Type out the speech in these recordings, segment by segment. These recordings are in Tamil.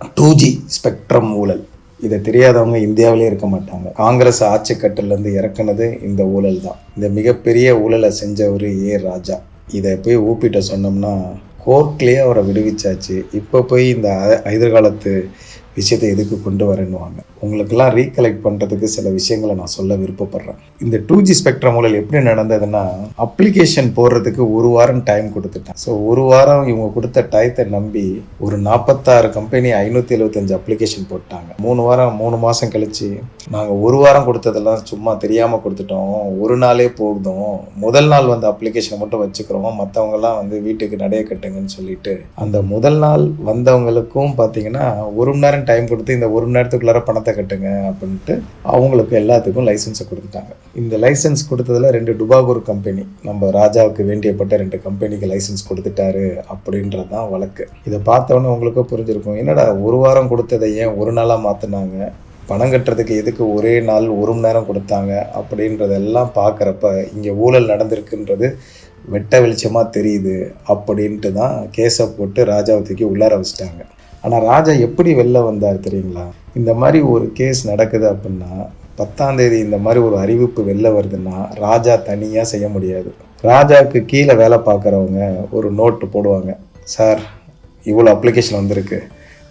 2G ஸ்பெக்ட்ரம் ஊழல். இதை தெரியாதவங்க இந்தியாவிலே இருக்க மாட்டாங்க. காங்கிரஸ் ஆட்சி கட்டிலேருந்து இறக்குனது இந்த ஊழல் தான். இந்த மிகப்பெரிய ஊழலை செஞ்சவர் ராஜா. இதை போய் ஊப்பிட்ட சொன்னோம்னா கோர்ட்லேயே அவரை விடுவிச்சாச்சு. இப்போ போய் இந்த எதிர்காலத்து விஷயத்தை எதுக்கு கொண்டு வரேன்னுவாங்க. உங்களுக்கெல்லாம் ரீகலெக்ட் பண்ணுறதுக்கு சில விஷயங்களை நான் சொல்ல விருப்பப்படுறேன். இந்த 2G ஸ்பெக்ட்ரம் ஊழல் எப்படி நடந்ததுன்னா, அப்ளிகேஷன் போடுறதுக்கு ஒரு வாரம் டைம் கொடுத்துட்டேன். ஸோ ஒரு வாரம் இவங்க கொடுத்த டயத்தை நம்பி ஒரு 46 கம்பெனி 575 அப்ளிகேஷன் போட்டாங்க. 3 மாதம் கழிச்சு நாங்கள் ஒரு வாரம் கொடுத்ததெல்லாம் சும்மா தெரியாமல் கொடுத்துட்டோம், ஒரு நாளே போதும், முதல் நாள் வந்து அப்ளிகேஷனை மட்டும் வச்சுக்கிறோம், மற்றவங்கெல்லாம் வந்து வீட்டுக்கு நடைய கட்டுங்கன்னு சொல்லிட்டு அந்த முதல் நாள் வந்தவங்களுக்கும் பார்த்தீங்கன்னா 1 மணி நேரம் டைம் கொடுத்து இந்த 1 மணி நேரத்துக்குள்ளார பணத்தை கட்டுங்க அப்படின்ட்டு அவங்களுக்கு எல்லாத்துக்கும் லைசன்ஸை கொடுத்துட்டாங்க. இந்த லைசன்ஸ் கொடுத்ததில் 2 டுபாகூர் கம்பெனி, நம்ம ராஜாவுக்கு வேண்டியப்பட்ட 2 கம்பெனிக்கு லைசன்ஸ் கொடுத்துட்டாரு அப்படின்றது தான் வழக்கு. இதை பார்த்தோன்னே உங்களுக்கும் புரிஞ்சிருக்கும், என்னடா ஒரு வாரம் கொடுத்ததை ஏன் ஒரு நாளாக மாற்றினாங்க, பணம் கட்டுறதுக்கு எதுக்கு ஒரே நாள் 1 மணி நேரம் கொடுத்தாங்க அப்படின்றதெல்லாம் பார்க்குறப்ப இங்கே ஊழல் நடந்திருக்குன்றது வெட்ட வெளிச்சமாக தெரியுது அப்படின்ட்டு தான் கேஸை போட்டு ராஜாவை தூக்கி உள்ளார வச்சிட்டாங்க. ஆனால் ராஜா எப்படி வெளில வந்தார் தெரியுங்களா? இந்த மாதிரி ஒரு கேஸ் நடக்குது அப்படின்னா 10ஆம் தேதி இந்த மாதிரி ஒரு அறிவிப்பு வெளில வருதுன்னா ராஜா தனியாக செய்ய முடியாது. ராஜாவுக்கு கீழே வேலை பார்க்குறவங்க ஒரு நோட்டு போடுவாங்க, சார் இவ்வளோ அப்ளிகேஷன் வந்திருக்கு,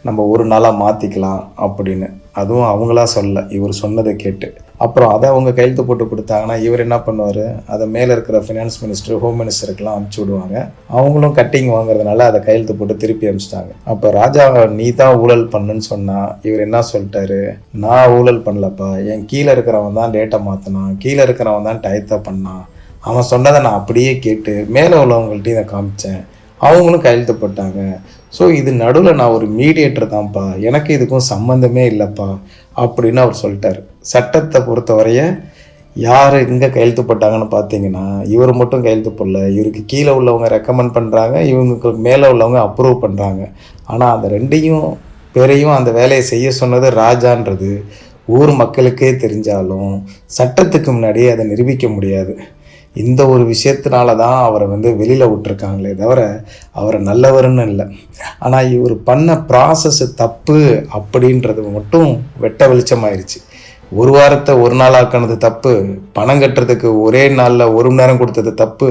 நம்ம ஒரு நாளாக மாற்றிக்கலாம் அப்படின்னு. அதுவும் அவங்களா சொல்ல, இவர் சொன்னதை கேட்டு. அப்புறம் அதை அவங்க கையெழுத்து போட்டு கொடுத்தாங்கன்னா இவர் என்ன பண்ணுவார், அதை மேலே இருக்கிற ஃபினான்ஸ் மினிஸ்டர், ஹோம் மினிஸ்டருக்கெல்லாம் அனுப்பிச்சி விடுவாங்க. அவங்களும் கட்டிங் வாங்குறதுனால அதை கையெழுத்து போட்டு திருப்பி அனுப்பிச்சிட்டாங்க. அப்போ ராஜா நீ தான் ஊழல் பண்ணுன்னு சொன்னால் இவர் என்ன சொல்லிட்டாரு, நான் ஊழல் பண்ணலப்பா, என் கீழே இருக்கிறவன் தான் டேட்டை மாற்றினான், கீழே இருக்கிறவன் தான் டயத்தை பண்ணான், அவன் சொன்னதை நான் அப்படியே கேட்டு மேலே உள்ளவங்கள்ட்டையும் இதை காமிச்சேன், அவங்களும் கையெழுத்து போட்டாங்க. ஸோ இது நடுவில் நான் ஒரு மீடியேட்டர் தான்ப்பா, எனக்கு இதுக்கும் சம்மந்தமே இல்லைப்பா அப்படின்னு அவர் சொல்லிட்டார். சட்டத்தை பொறுத்தவரைய யார் இங்கே கையெழுத்து போட்டாங்கன்னு பார்த்தீங்கன்னா இவர் மட்டும் கையெழுத்து போடல, இவருக்கு கீழே உள்ளவங்க ரெக்கமெண்ட் பண்ணுறாங்க, இவங்களுக்கு மேலே உள்ளவங்க அப்ரூவ் பண்ணுறாங்க. ஆனால் அந்த 2 பேரையும் அந்த வேலையை செய்ய சொன்னது ராஜான்றது ஊர் மக்களுக்கே தெரிஞ்சாலும் சட்டத்துக்கு முன்னாடியே அதை நிரூபிக்க முடியாது. இந்த ஒரு விஷயத்தினால தான் அவரை வந்து வெளியில் விட்டுருக்காங்களே தவிர அவரை நல்லவர்னு இல்லை. ஆனால் இவர் பண்ண ப்ராசஸ் தப்பு அப்படின்றது மட்டும் வெட்ட வெளிச்சமாயிருச்சு. ஒரு வாரத்தை ஒரு நாள் ஆக்கினது தப்பு, பணம் கட்டுறதுக்கு ஒரே நாளில் 1 மணி நேரம் கொடுத்தது தப்பு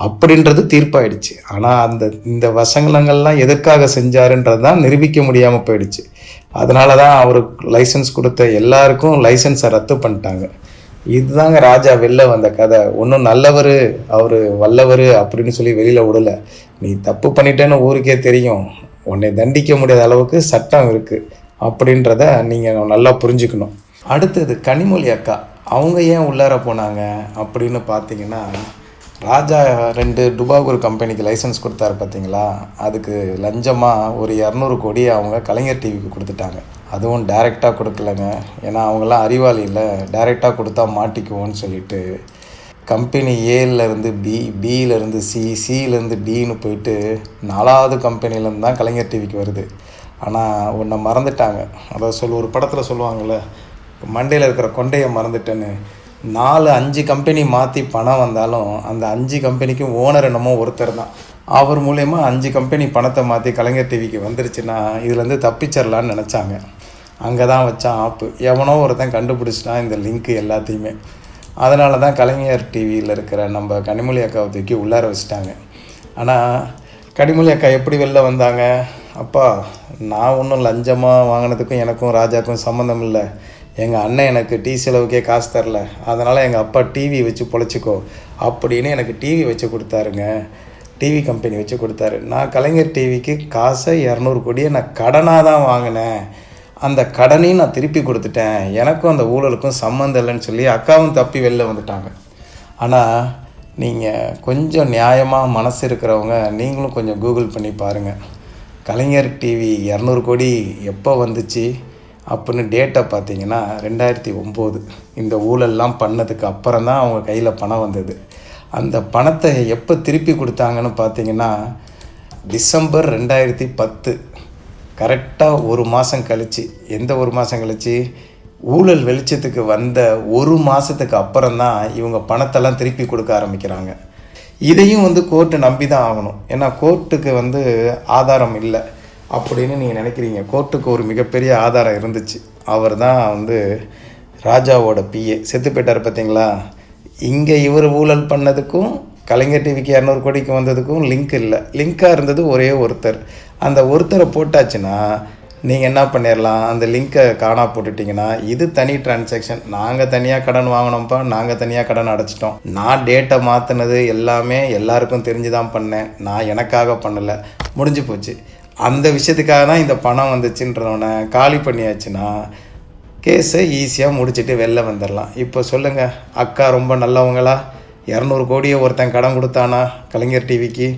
அப்படின்றது தீர்ப்பாயிடுச்சு. ஆனால் இந்த வசங்களங்கள்லாம் எதற்காக செஞ்சாருன்றது தான் நிரூபிக்க முடியாமல் போயிடுச்சு. அதனால தான் அவருக்கு லைசன்ஸ் கொடுத்த எல்லாருக்கும் லைசன்ஸை ரத்து பண்ணிட்டாங்க. இதுதாங்க ராஜா வெளில வந்த கதை. ஒன்றும் நல்லவர், அவர் வல்லவர் அப்படின்னு சொல்லி வெளியில் விடலை. நீ தப்பு பண்ணிட்டேன்னு ஊருக்கே தெரியும், உன்னை தண்டிக்க முடியாத அளவுக்கு சட்டம் இருக்குது அப்படின்றத நீங்கள் நல்லா புரிஞ்சுக்கணும். அடுத்தது கனிமொழி அக்கா, அவங்க ஏன் உள்ளார போனாங்க அப்படின்னு பார்த்தீங்கன்னா, ராஜா 2 டுபாகூர் கம்பெனிக்கு லைசன்ஸ் கொடுத்தாரு பார்த்தீங்களா, அதுக்கு லஞ்சமாக ஒரு 200 கோடி அவங்க கலைஞர் டிவிக்கு கொடுத்துட்டாங்க. அதுவும் டைரெக்டாக கொடுக்கலங்க, ஏன்னா அவங்களாம் அறிவாளி இல்லை, டைரெக்டாக கொடுத்தா மாட்டிக்குவோன்னு சொல்லிட்டு கம்பெனி ஏலேருந்து பி, பியிலேருந்து சி, சியிலேருந்து டின்னு போயிட்டு 4வது கம்பெனிலேருந்து தான் கலைஞர் டிவிக்கு வருது. ஆனால் ஒன்றை மறந்துட்டாங்க. அதை ஒரு படத்தில் சொல்லுவாங்கள்ல, மண்டையில் இருக்கிற கொண்டையை மறந்துட்டேன்னு. 4-5 கம்பெனி மாற்றி பணம் வந்தாலும் அந்த 5 கம்பெனிக்கும் ஓனர் என்னமோ ஒருத்தர் தான். அவர் மூலயமா 5 கம்பெனி பணத்தை மாற்றி கலைஞர் டிவிக்கு வந்துருச்சுன்னா இதுலேருந்து தப்பிச்சிடலான்னு நினச்சாங்க. அங்கே தான் வச்சான் ஆப்பு. எவனோ ஒருத்தன் கண்டுபிடிச்சிட்டான் இந்த லிங்க்கு எல்லாத்தையுமே. அதனால தான் கலைஞர் டிவியில் இருக்கிற நம்ம கனிமொழி அக்காவை தூக்கி உள்ளார வச்சுட்டாங்க. ஆனால் கனிமொழி அக்கா எப்படி வெளில வந்தாங்க, அப்பா நான் ஒன்றும் லஞ்சமாக வாங்கினதுக்கும் எனக்கும் ராஜாவுக்கும் சம்மந்தம் இல்லை, எங்கள் அண்ணன் எனக்கு டீ செலவுக்கே காசு தரல, அதனால் எங்கள் அப்பா டிவி வச்சு பொழைச்சிக்கோ அப்படின்னு எனக்கு டிவி வச்சு கொடுத்தாருங்க, டிவி கம்பெனி வச்சு கொடுத்தாரு. நான் கலைஞர் டிவிக்கு காசை 200 கோடியை நான் கடனாக தான் வாங்கினேன், அந்த கடனையும் நான் திருப்பி கொடுத்துட்டேன், எனக்கும் அந்த ஊழலுக்கும் சம்மந்தம் இல்லைன்னு சொல்லி அக்காவும் தப்பி வெளில வந்துட்டாங்க. ஆனால் நீங்கள் கொஞ்சம் நியாயமாக மனசு இருக்கிறவங்க நீங்களும் கொஞ்சம் கூகுள் பண்ணி பாருங்கள். கலைஞர் டிவி 200 கோடி எப்போ வந்துச்சு அப்படின்னு டேட்டை பார்த்தீங்கன்னா 2009. இந்த ஊழல்லாம் பண்ணதுக்கு அப்புறம் தான் அவங்க கையில் பணம் வந்தது. அந்த பணத்தை எப்போ திருப்பி கொடுத்தாங்கன்னு பார்த்தீங்கன்னா டிசம்பர் 2010, கரெக்டாக 1 மாதம் கழிச்சு. எந்த 1 மாதம் கழிச்சு? ஊழல் வெளிச்சத்துக்கு வந்த 1 மாதத்துக்கு அப்புறம் தான் இவங்க பணத்தெல்லாம் திருப்பி கொடுக்க ஆரம்பிக்கிறாங்க. இதையும் கோர்ட்டு நம்பி தான் ஆகணும். ஏன்னா கோர்ட்டுக்கு ஆதாரம் இல்லை. அப்படின்னு நீங்கள் நினைக்கிறீங்க. கோர்ட்டுக்கு ஒரு மிகப்பெரிய ஆதாரம் இருந்துச்சு. அவர் தான் ராஜாவோட பிஏ செத்து போயிட்டார் பார்த்தீங்களா. இங்கே இவர் ஊழல் பண்ணதுக்கும் கலைஞர் டிவிக்கு 200 கோடிக்கு வந்ததுக்கும் லிங்க் இல்லை. லிங்காக இருந்தது ஒரே ஒருத்தர். அந்த ஒருத்தரை போட்டாச்சுன்னா நீங்கள் என்ன பண்ணிடலாம், அந்த லிங்க்கை காணா போட்டுட்டிங்கன்னா இது தனி டிரான்சாக்ஷன். நாங்கள் தனியாக கடன் வாங்கினோம்ப்பா, நாங்கள் தனியாக கடன் அடைச்சிட்டோம், நான் டேட்டை மாற்றினது எல்லாமே எல்லாருக்கும் தெரிஞ்சு தான் பண்ணேன், நான் எனக்காக பண்ணலை, முடிஞ்சு போச்சு. அந்த விஷயத்துக்காக தான் இந்த பணம் வந்துச்சுன்றவனை காலி பண்ணியாச்சுன்னா கேஸை ஈஸியாக முடிச்சுட்டு வெளில வந்துடலாம். இப்போ சொல்லுங்கள், அக்கா ரொம்ப நல்லவங்களா? 200 கோடியை ஒருத்தன் கடன் கொடுத்தானா கலைஞர் டிவிக்கு?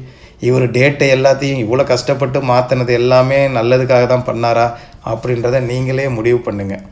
இவர் டேட்டை எல்லாத்தையும் இவ்வளோ கஷ்டப்பட்டு மாற்றினது எல்லாமே நல்லதுக்காக தான் பண்ணாரா அப்படின்றத நீங்களே முடிவு பண்ணுங்கள்.